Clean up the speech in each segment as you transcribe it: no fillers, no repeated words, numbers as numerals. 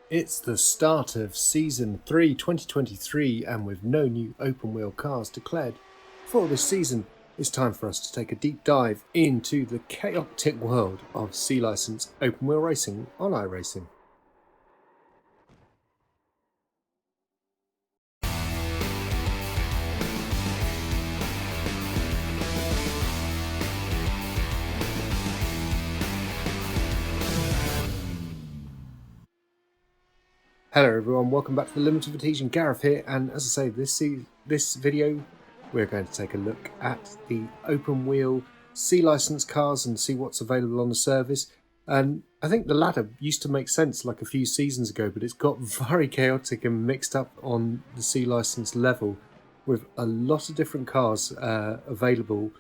It's the start of Season 3 2023, and with no new open wheel cars declared for this season, it's time for us to take a deep dive into the chaotic world of C-License open wheel racing on iRacing. Hello everyone, welcome back to the Limited Adhesion. Gareth here, and as I say, this video we're going to take a look at the open wheel C-License cars and see what's available on the service. And I think the latter used to make sense like a few seasons ago, but it's got very chaotic and mixed up on the C-License level, with a lot of different cars available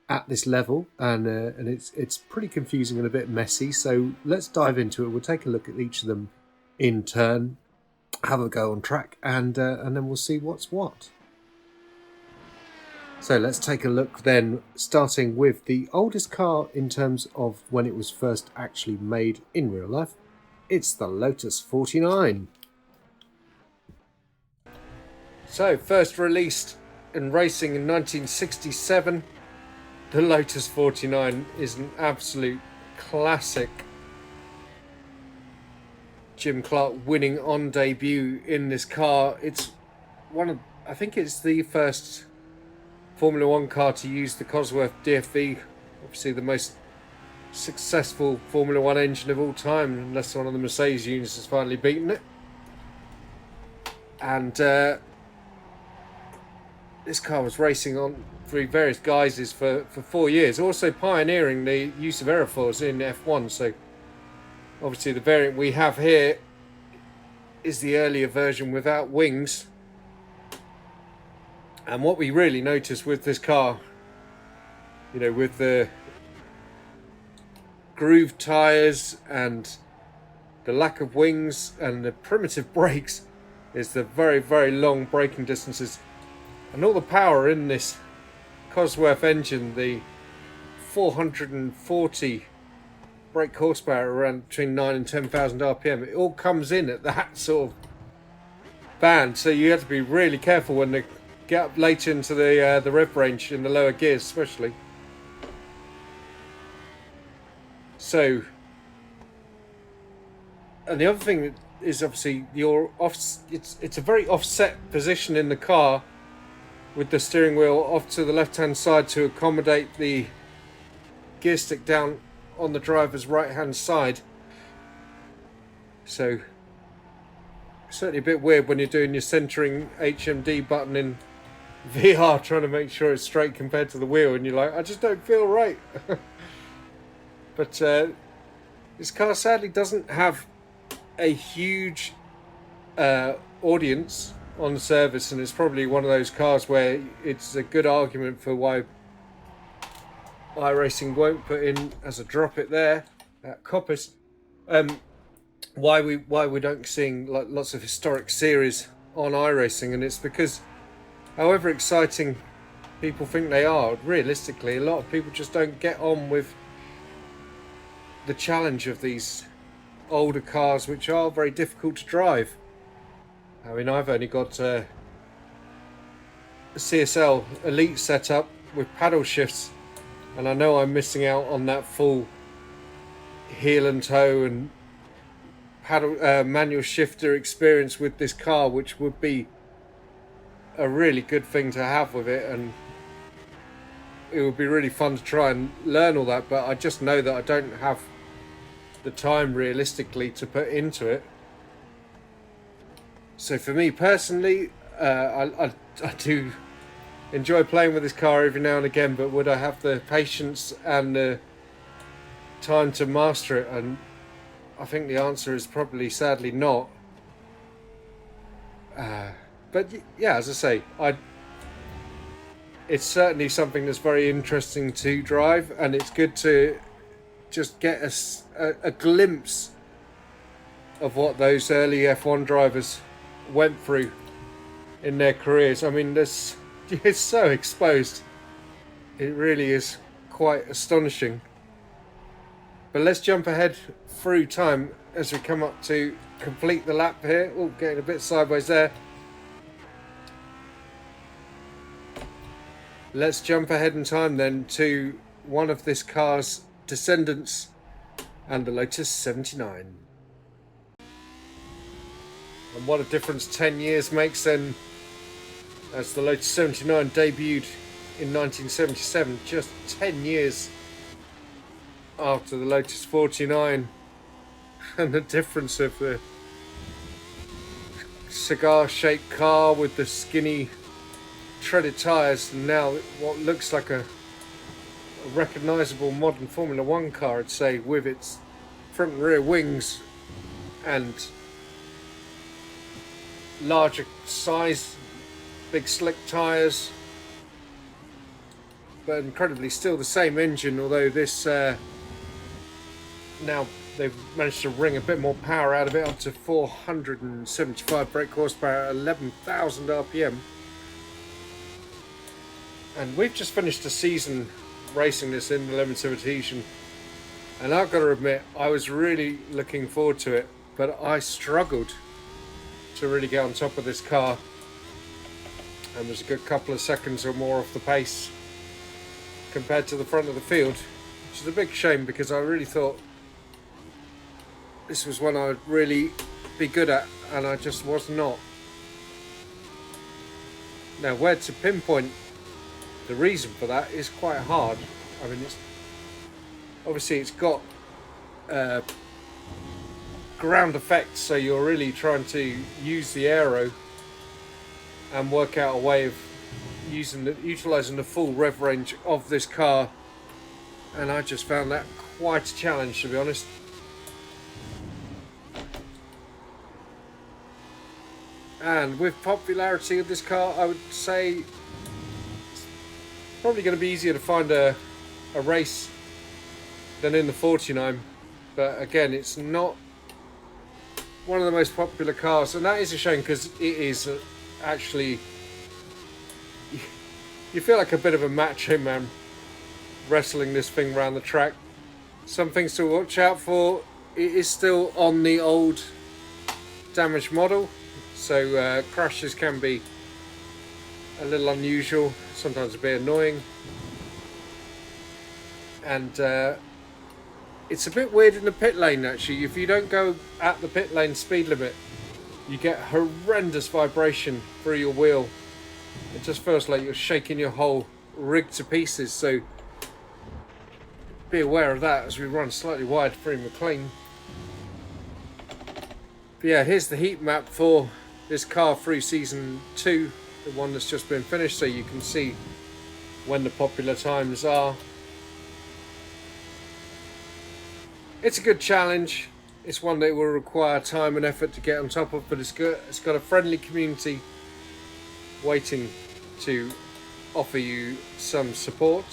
at this level, and it's pretty confusing and a bit messy. So let's dive into it. We'll take a look at each of them in turn, have a go on track, and then we'll see what's what. So let's take a look then, starting with the oldest car in terms of when it was first actually made in real life. It's the Lotus 49. So first released in racing in 1967, the Lotus 49 is an absolute classic. Jim Clark winning on debut in this car. It's I think it's the first Formula One car to use the Cosworth DFV, obviously the most successful Formula One engine of all time, unless one of the Mercedes units has finally beaten it. And this car was racing on through various guises for 4 years, also pioneering the use of aerofoils in F1. So obviously the variant we have here is the earlier version without wings. And what we really noticed with this car, you know, with the grooved tyres and the lack of wings and the primitive brakes, is the very, very long braking distances. And all the power in this Cosworth engine, the 440 brake horsepower around between 9 and 10,000 RPM, it all comes in at that sort of band. So you have to be really careful when they get up later into the rev range in the lower gears, especially. So, and the other thing is obviously it's a very offset position in the car, with the steering wheel off to the left hand side to accommodate the gear stick down on the driver's right hand side. So certainly a bit weird when you're doing your centering HMD button in VR, trying to make sure it's straight compared to the wheel, and you're like, I just don't feel right. But this car sadly doesn't have a huge audience on service, and it's probably one of those cars where it's a good argument for why iRacing won't put in as a drop it there at Coppice. Why we don't seeing like lots of historic series on iRacing, and it's because however exciting people think they are, realistically a lot of people just don't get on with the challenge of these older cars, which are very difficult to drive. I mean, I've only got a CSL Elite setup with paddle shifts, and I know I'm missing out on that full heel and toe and paddle manual shifter experience with this car, which would be a really good thing to have with it, and it would be really fun to try and learn all that. But I just know that I don't have the time realistically to put into it. So for me personally, I do enjoy playing with this car every now and again, but would I have the patience and the time to master it? And I think the answer is probably sadly not. But yeah, as I say, it's certainly something that's very interesting to drive, and it's good to just get a glimpse of what those early F1 drivers went through in their careers. I mean, it's so exposed. It really is quite astonishing. But let's jump ahead through time as we come up to complete the lap here. Oh, getting a bit sideways there. Let's jump ahead in time then to one of this car's descendants and the Lotus 79. And what a difference 10 years makes then, as the Lotus 79 debuted in 1977, just 10 years after the Lotus 49, and the difference of the cigar-shaped car with the skinny treaded tyres, and now what looks like a recognisable modern Formula 1 car, I'd say, with its front and rear wings and larger size, big slick tyres, but incredibly still the same engine, although this now they've managed to wring a bit more power out of it, up to 475 brake horsepower, 11,000 RPM. And we've just finished a season racing this in the limits of Adhesion, and I've got to admit I was really looking forward to it, but I struggled to really get on top of this car, and was a good couple of seconds or more off the pace compared to the front of the field, which is a big shame because I really thought this was one I would really be good at, and I just was not. Now, where to pinpoint the reason for that is quite hard. I mean, it's obviously it's got ground effects, so you're really trying to use the aero and work out a way of utilising the full rev range of this car, and I just found that quite a challenge, to be honest. And with popularity of this car, I would say it's probably going to be easier to find a race than in the 49, but again, it's not one of the most popular cars, and that is a shame because it is actually, you feel like a bit of a macho man wrestling this thing around the track. Some things to watch out for: it is still on the old damaged model, so crashes can be a little unusual, sometimes a bit annoying, and it's a bit weird in the pit lane actually. If you don't go at the pit lane speed limit, you get horrendous vibration through your wheel. It just feels like you're shaking your whole rig to pieces, so be aware of that as we run slightly wide through McLean. But yeah, here's the heat map for this car through season 2, the one that's just been finished, so you can see when the popular times are. It's a good challenge. It's one that will require time and effort to get on top of, but it's good. It's got a friendly community waiting to offer you some support.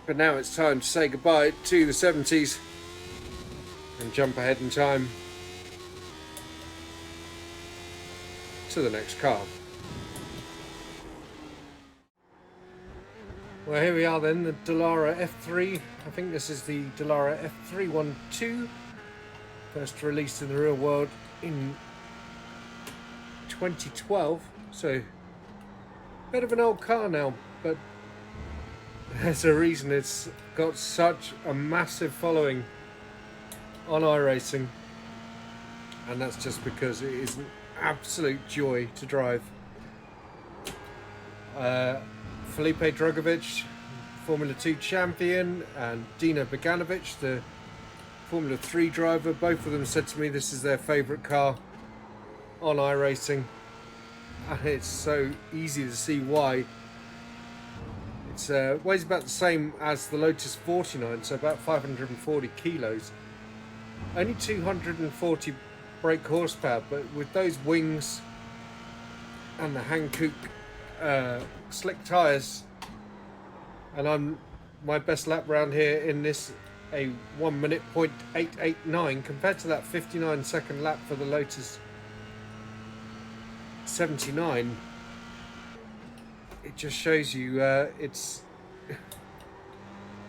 But now it's time to say goodbye to the 70s and jump ahead in time to the next car. Well, here we are then, the Dallara F3. I think this is the Dallara F312, first released in the real world in 2012, so a bit of an old car now, but there's a reason it's got such a massive following on iRacing, and that's just because it is an absolute joy to drive. Felipe Drugovich, Formula 2 champion, and Dino Beganovic, the Formula 3 driver, both of them said to me this is their favourite car on iRacing, and it's so easy to see why. It's weighs about the same as the Lotus 49, so about 540 kilos, only 240 brake horsepower, but with those wings and the Hankook slick tyres, and I'm my best lap round here in this a 1 minute .889 compared to that 59-second lap for the Lotus 79. it just shows you it's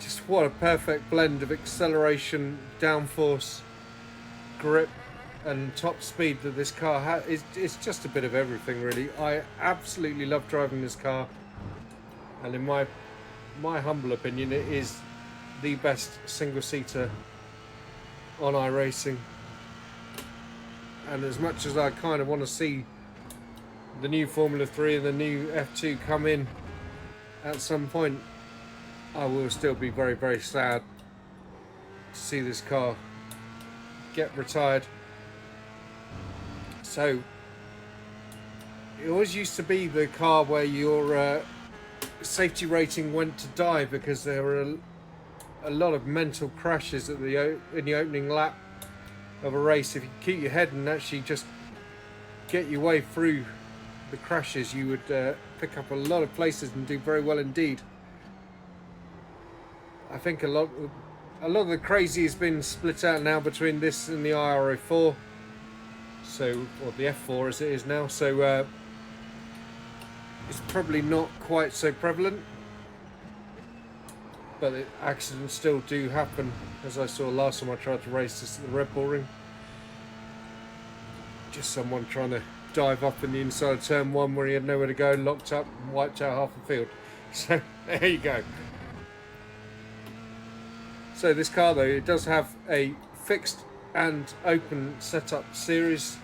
just what a perfect blend of acceleration, downforce, grip and top speed that this car has. It's just a bit of everything, really. I absolutely love driving this car, and in my humble opinion, it is the best single-seater on iRacing. And as much as I kind of want to see the new Formula 3 and the new F2 come in at some point, I will still be very, very sad to see this car get retired. So it always used to be the car where your safety rating went to die, because there were a lot of mental crashes in the opening lap of a race. If you keep your head and actually just get your way through the crashes, you would pick up a lot of places and do very well indeed. I think a lot of the crazy has been split out now between this and the iRacing, or the F4 as it is now, so it's probably not quite so prevalent, but accidents still do happen, as I saw last time I tried to race this at the Red Bull Ring. Just someone trying to dive up in the inside of turn 1 where he had nowhere to go, locked up and wiped out half the field. So there you go. So this car, though, it does have a fixed and open setup series,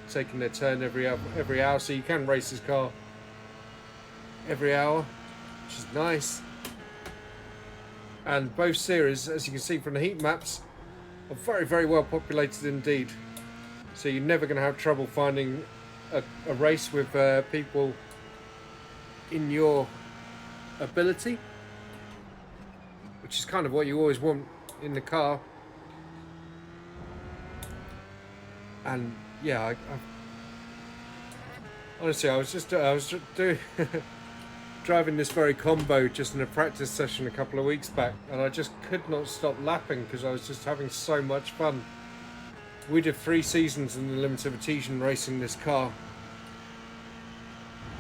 taking their turn every hour, so you can race this car every hour, which is nice. And both series, as you can see from the heat maps, are very, very well populated indeed. So you're never going to have trouble finding a race with people in your ability, which is kind of what you always want in the car. And yeah, honestly, I was just doing driving this very combo just in a practice session a couple of weeks back, and I just could not stop lapping because I was just having so much fun. We did 3 seasons in the limited Adhesion racing this car,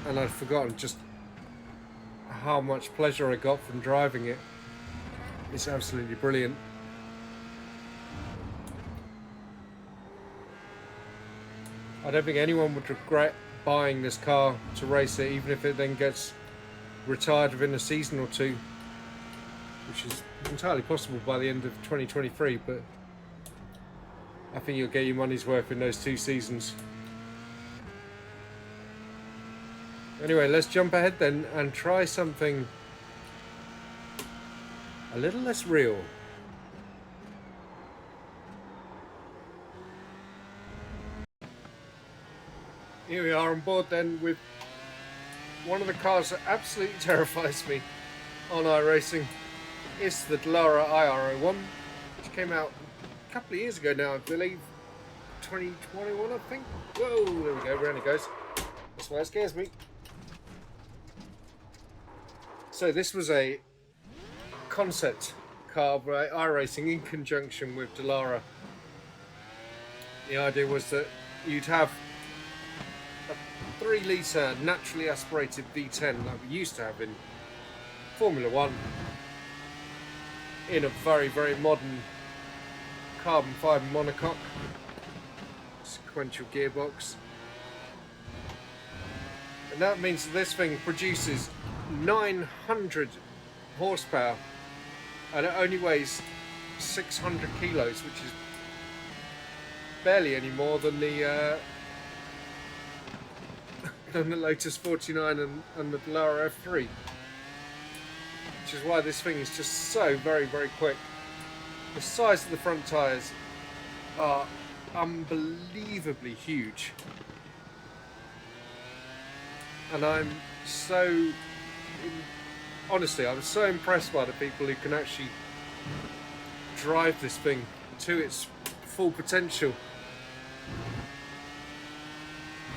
and I'd forgotten just how much pleasure I got from driving it. It's absolutely brilliant. I don't think anyone would regret buying this car to race it, even if it then gets retired within a season or 2, which is entirely possible by the end of 2023, but I think you'll get your money's worth in those 2 seasons. Anyway, let's jump ahead then and try something a little less real. Here we are on board then with one of the cars that absolutely terrifies me on iRacing. It's the Dallara iRacing, which came out a couple of years ago now, I believe. 2021, I think. Whoa, there we go, round it goes. That's why it scares me. So this was a concept car by iRacing in conjunction with Dallara. The idea was that you'd have a 3-litre naturally aspirated V10 like we used to have in Formula 1 in a very, very modern carbon fibre monocoque sequential gearbox, and that means that this thing produces 900 horsepower and it only weighs 600 kilos, which is barely any more than the Lotus 49 and the Dallara F3, which is why this thing is just so very, very quick. The size of the front tyres are unbelievably huge, and honestly, I was so impressed by the people who can actually drive this thing to its full potential,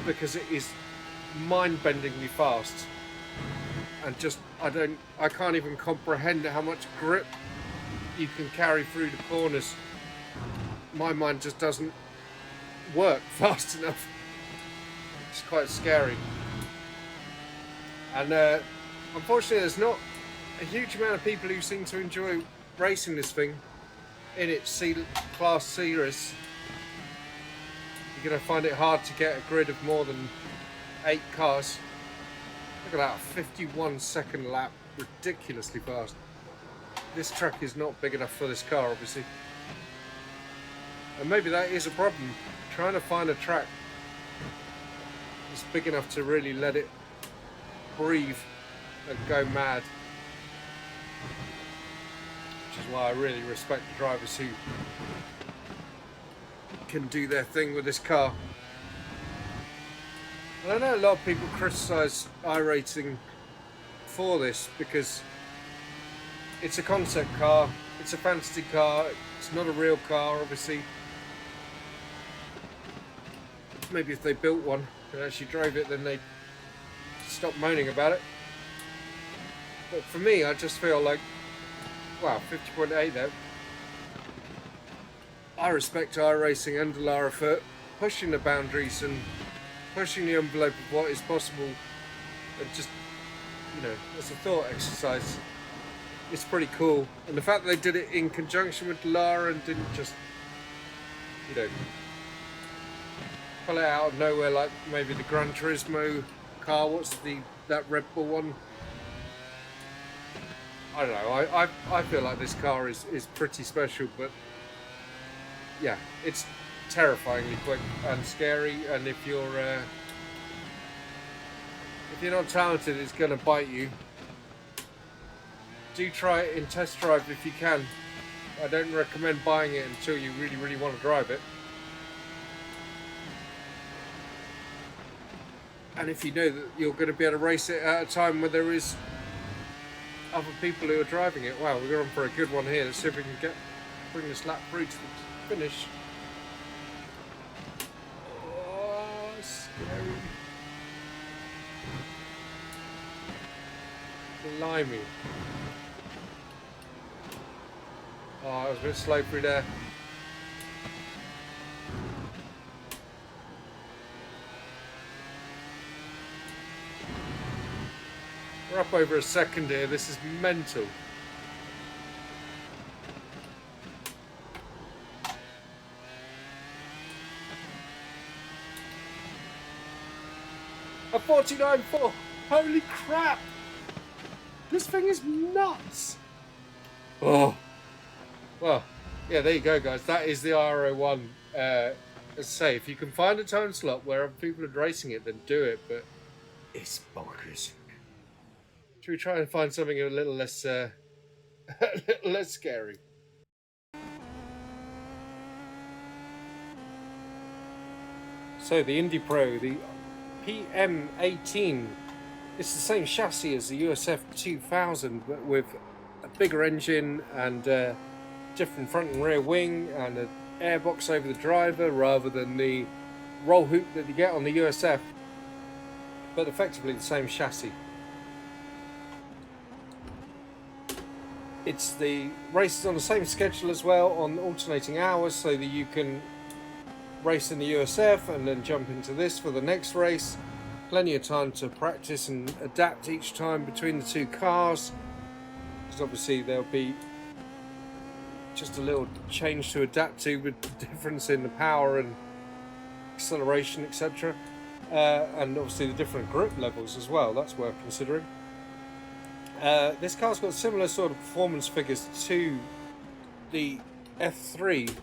because it is mind-bendingly fast, and just I can't even comprehend how much grip you can carry through the corners. My mind just doesn't work fast enough. It's quite scary. And unfortunately there's not a huge amount of people who seem to enjoy racing this thing in its C-Class series. You're going to find it hard to get a grid of more than 8 cars. Look at that, a 51 second lap, ridiculously fast. This track is not big enough for this car, obviously. And maybe that is a problem, trying to find a track that's big enough to really let it breathe and go mad. Which is why I really respect the drivers who can do their thing with this car. And I know a lot of people criticise iRacing for this because it's a concept car, it's a fantasy car, it's not a real car, obviously. Maybe if they built one and actually drove it, then they'd stop moaning about it. But for me, I just feel like, wow, 50.8 there. I respect iRacing and Dallara for pushing the boundaries and pushing the envelope of what is possible. And just, you know, as a thought exercise, it's pretty cool. And the fact that they did it in conjunction with Dallara and didn't just, you know, pull it out of nowhere like maybe the Gran Turismo car. What's that Red Bull one? I don't know. I feel like this car is pretty special, but yeah, it's terrifyingly quick and scary, and if you're not talented, it's going to bite you. Do try it in test drive if you can. I don't recommend buying it until you really, really want to drive it. And if you know that you're going to be able to race it at a time where there is other people who are driving it. Wow, we're going for a good one here. Let's see if we can bring this lap through to the finish. Oh, scary. Blimey. Oh, I was a bit slow through there. We're up over a second here. This is mental. A 49.4. Holy crap! This thing is nuts. Oh. Well, yeah, there you go, guys. That is the R01. As I say, if you can find a time slot where people are racing it, then do it. But it's bonkers. Should we try and find something a little less, a little less scary? So the Indy Pro, the PM-18, it's the same chassis as the USF 2000, but with a bigger engine and different front and rear wing and an airbox over the driver rather than the roll hoop that you get on the USF, but effectively the same chassis. It's the races on the same schedule as well, on alternating hours, so that you can race in the USF and then jump into this for the next race. Plenty of time to practice and adapt each time between the two cars, because obviously there'll be just a little change to adapt to with the difference in the power and acceleration, etc. And obviously the different grip levels as well. That's worth considering. This car's got similar sort of performance figures to the F3,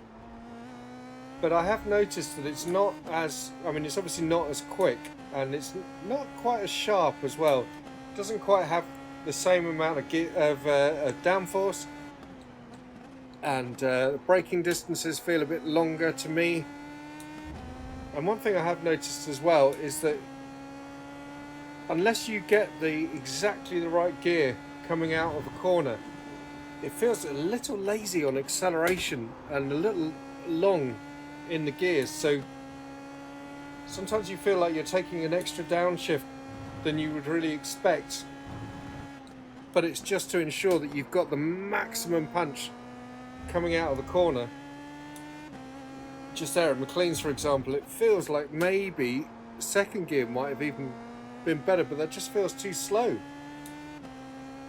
but I have noticed that it's not as, I mean, it's obviously not as quick, and it's not quite as sharp as well. It doesn't quite have the same amount of downforce, and braking distances feel a bit longer to me. And one thing I have noticed as well is that unless you get exactly the right gear coming out of a corner, it feels a little lazy on acceleration and a little long in the gears. So sometimes you feel like you're taking an extra downshift than you would really expect, but it's just to ensure that you've got the maximum punch coming out of the corner. Just there at McLean's, for example, it feels like maybe second gear might have even been better, but that just feels too slow.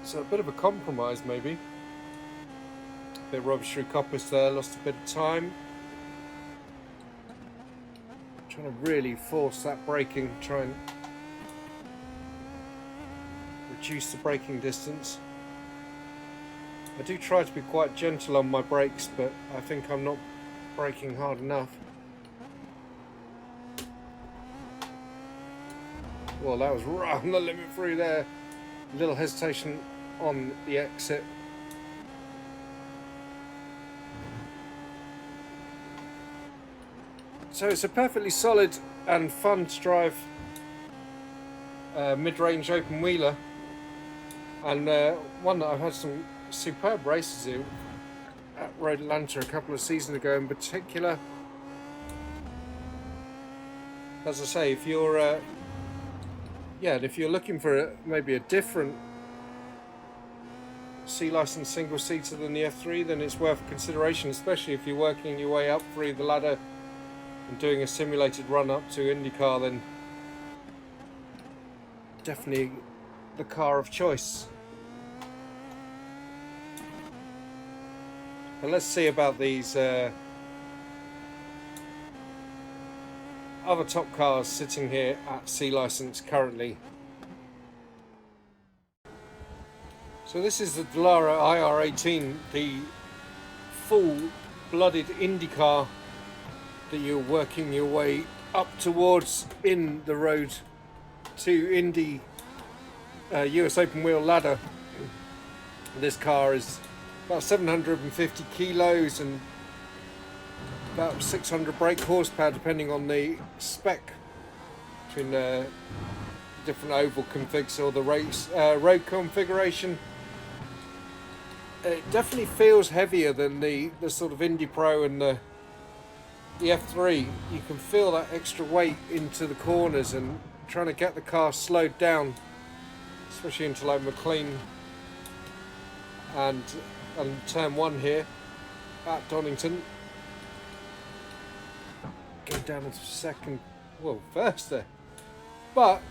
So a bit of a compromise maybe. A bit rubbish through coppice there, lost a bit of time. Trying to really force that braking, try and reduce the braking distance. I do try to be quite gentle on my brakes, but I think I'm not braking hard enough. Well, that was right on the limit through there. A little hesitation on the exit. So it's a perfectly solid and fun to drive mid-range open wheeler, and one that I've had some superb races in at Road Atlanta a couple of seasons ago in particular. As I say, if you're if you're looking for maybe a different C license single seater than the F3, then it's worth consideration, especially if you're working your way up through the ladder and doing a simulated run up to IndyCar. Then definitely the car of choice. But let's see about these other top cars sitting here at C license currently. So this is the Dallara IR18, the full-blooded Indy car that you're working your way up towards in the road to Indy US open wheel ladder. This car is about 750 kilos and about 600 brake horsepower depending on the spec, between different oval configs or the road configuration. It definitely feels heavier than the sort of Indy Pro and the F3. You can feel that extra weight into the corners and trying to get the car slowed down, especially into like McLean and turn 1 here at Donington. Going down into first there. But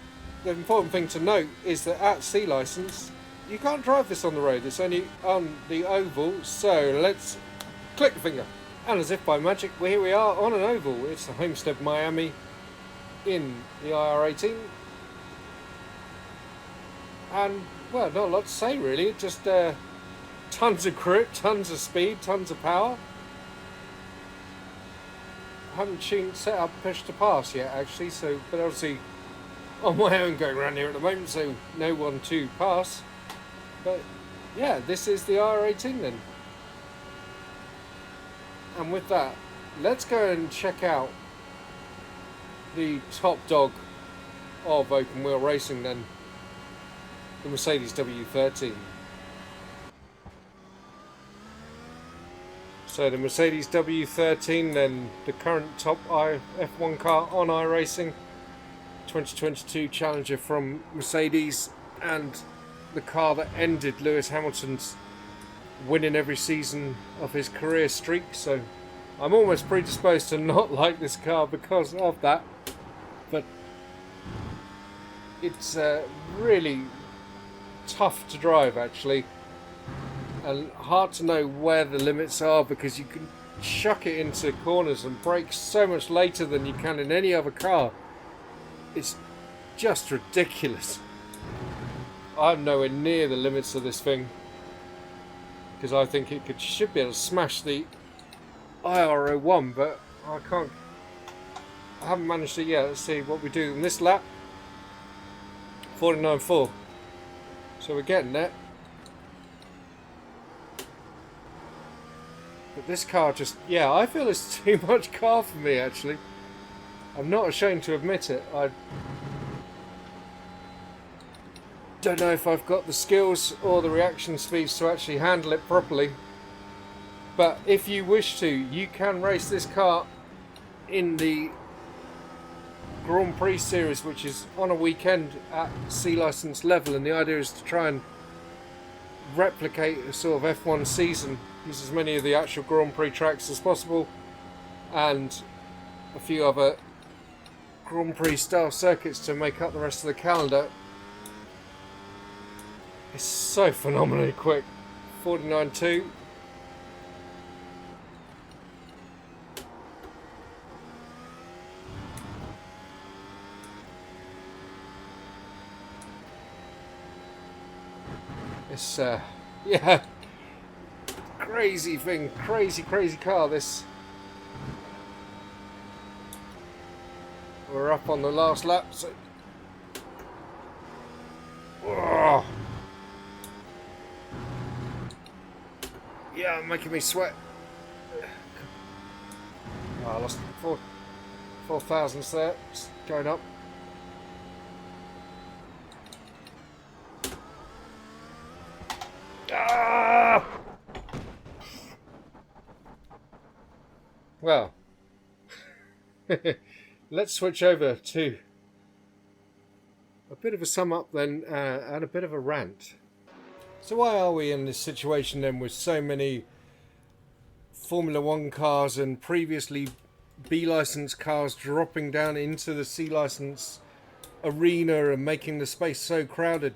the important thing to note is that at C license you can't drive this on the road, it's only on the oval. So let's click the finger, and as if by magic, here we are on an oval. It's the Homestead Miami in the IR18, and well, not a lot to say really, just tons of grip, tons of speed, tons of power. I haven't set up push to pass yet actually, so, but obviously on my own going around here at the moment, so no one to pass. But yeah, this is the IR18 then. And with that, let's go and check out the top dog of open wheel racing then, the Mercedes W13. So the Mercedes W13 then, the current top F1 car on iRacing, 2022 challenger from Mercedes, and the car that ended Lewis Hamilton's winning every season of his career streak. So I'm almost predisposed to not like this car because of that, but it's really tough to drive actually, and hard to know where the limits are because you can chuck it into corners and brake so much later than you can in any other car. It's just ridiculous. I'm nowhere near the limits of this thing because I think it should be able to smash the IR01, but I haven't managed it yet. Let's see what we do in this lap. 49.4, so we're getting there. But this car just, I feel it's too much car for me actually. I'm not ashamed to admit it. I don't know if I've got the skills or the reaction speeds to actually handle it properly. But if you wish to, you can race this car in the Grand Prix series, which is on a weekend at C license level, and the idea is to try and replicate a sort of F1 season, use as many of the actual Grand Prix tracks as possible, and a few other Grand Prix style circuits to make up the rest of the calendar. It's so phenomenally quick. 49.2. It's yeah, crazy thing, crazy car this. We're up on the last lap, so oh. Yeah, making me sweat. Oh, I lost 4 thousandths there. It's going up. Ah! Well, let's switch over to a bit of a sum up then, and a bit of a rant. So why are we in this situation then with so many Formula One cars and previously B license cars dropping down into the C license arena and making the space so crowded?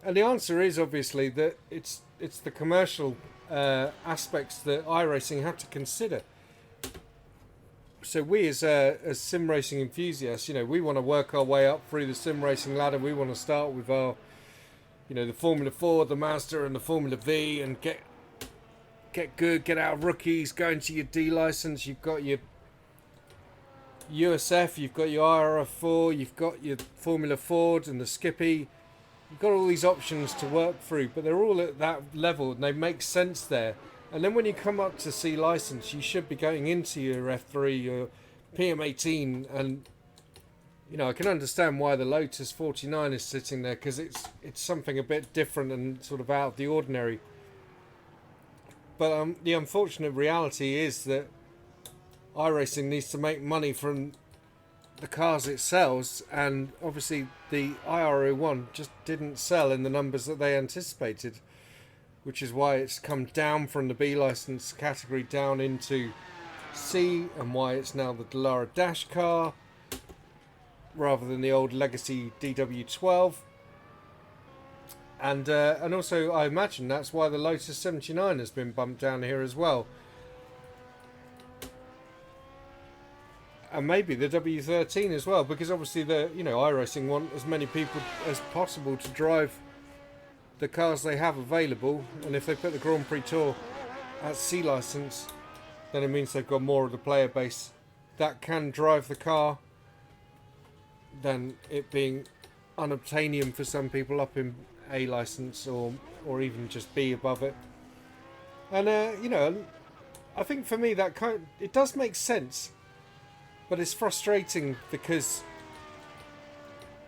And the answer is obviously that it's the commercial aspects that iRacing have to consider. So we as sim racing enthusiasts, you know, we want to work our way up through the sim racing ladder. We want to start with our, you know, the Formula 4, the Mazda and the Formula V, and get good, get our rookies, go into your D license. You've got your USF, you've got your IRF4, you've got your Formula Ford and the Skippy. You've got all these options to work through, but they're all at that level and they make sense there. And then when you come up to C license, you should be going into your F3, your PM-18, and you know, I can understand why the Lotus 49 is sitting there, because it's something a bit different and sort of out of the ordinary. But the unfortunate reality is that iRacing needs to make money from the cars it sells, and obviously the IRO1 just didn't sell in the numbers that they anticipated, which is why it's come down from the B license category down into C, and why it's now the Dallara Dash car rather than the old legacy DW12. And also I imagine that's why the Lotus 79 has been bumped down here as well. And maybe the W13 as well, because obviously the, you know, iRacing want as many people as possible to drive the cars they have available, and if they put the Grand Prix Tour at C license, then it means they've got more of the player base that can drive the car than it being unobtainium for some people up in A license or even just B above it. And you know, I think for me that it does make sense. But it's frustrating because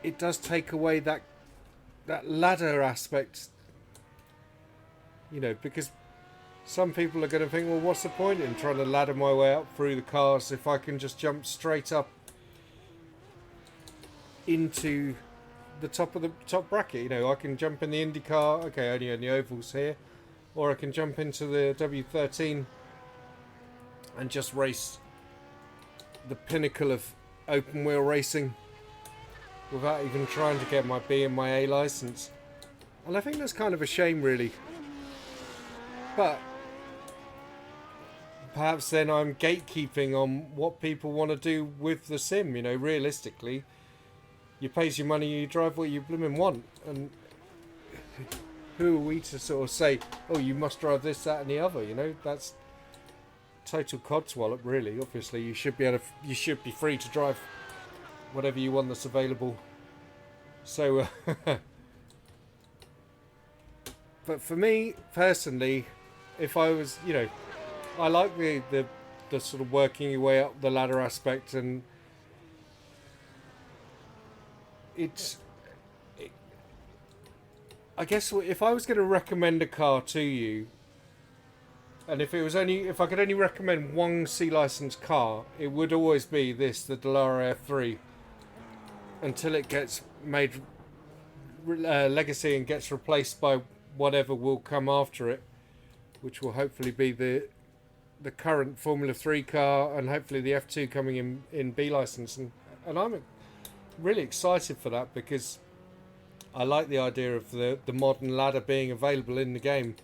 it does take away that ladder aspect, you know, because some people are going to think, well, what's the point in trying to ladder my way up through the cars if I can just jump straight up into the top of the top bracket? You know, I can jump in the Indy car, okay, only on the ovals here, or I can jump into the W13 and just race the pinnacle of open wheel racing without even trying to get my B and my A license. And I think that's kind of a shame, really. But perhaps then I'm gatekeeping on what people want to do with the sim. You know, realistically, you pays your money, you drive what you blooming want. And who are we to sort of say, oh, you must drive this, that and the other? You know, that's total codswallop, really. Obviously you should be free to drive whatever you want that's available. So but for me personally, if I was, you know, I like the sort of working your way up the ladder aspect, and I guess if I was going to recommend a car to you, and if I could only recommend one C license car, it would always be this, the Dallara F3, until it gets made legacy and gets replaced by whatever will come after it, which will hopefully be the current Formula 3 car, and hopefully the F2 coming in B license, and and I'm really excited for that, because I like the idea of the modern ladder being available in the game.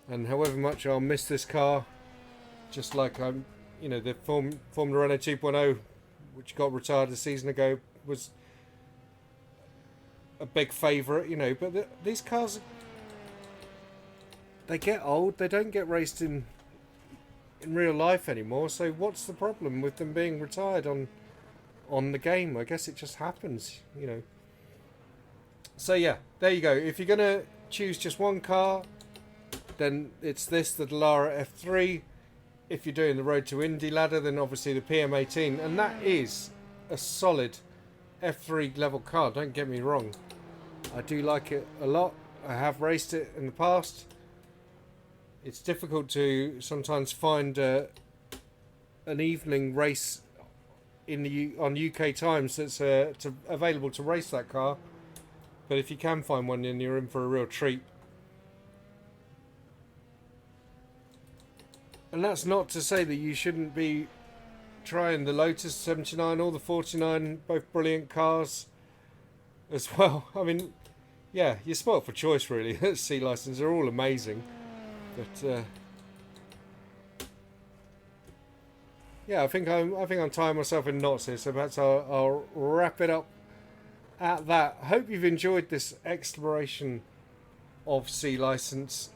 And however much I'll miss this car, just like I'm, you know, the Formula Renault 2.0, which got retired a season ago, was a big favourite, you know. But these cars, they get old. They don't get raced in real life anymore. So what's the problem with them being retired on the game? I guess it just happens, you know. So yeah, there you go. If you're gonna choose just one car, then it's this, the Dallara F3. If you're doing the Road to Indy ladder, then obviously the PM-18, and that is a solid F3 level car, don't get me wrong. I do like it a lot. I have raced it in the past. It's difficult to sometimes find an evening race on UK times that's available to race that car, but if you can find one, then you're in for a real treat. And that's not to say that you shouldn't be trying the Lotus 79 or the 49, both brilliant cars as well. I mean, yeah, you're spoilt for choice really. C license are all amazing, but yeah, I think I'm tying myself in knots here, so perhaps I'll wrap it up at that. I hope you've enjoyed this exploration of C license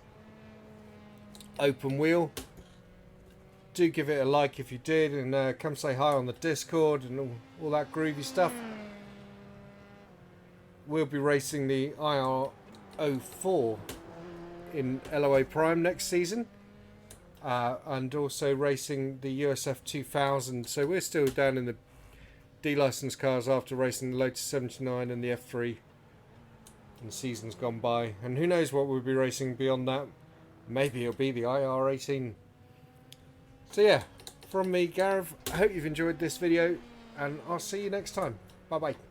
open wheel. Do give it a like if you did, and come say hi on the Discord and all that groovy stuff. We'll be racing the IR04 in LOA Prime next season, and also racing the USF 2000. So we're still down in the D-licensed cars after racing the Lotus 79 and the F3 in seasons gone by. And who knows what we'll be racing beyond that. Maybe it'll be the IR18. So yeah, from me, Gareth, I hope you've enjoyed this video, and I'll see you next time. Bye bye.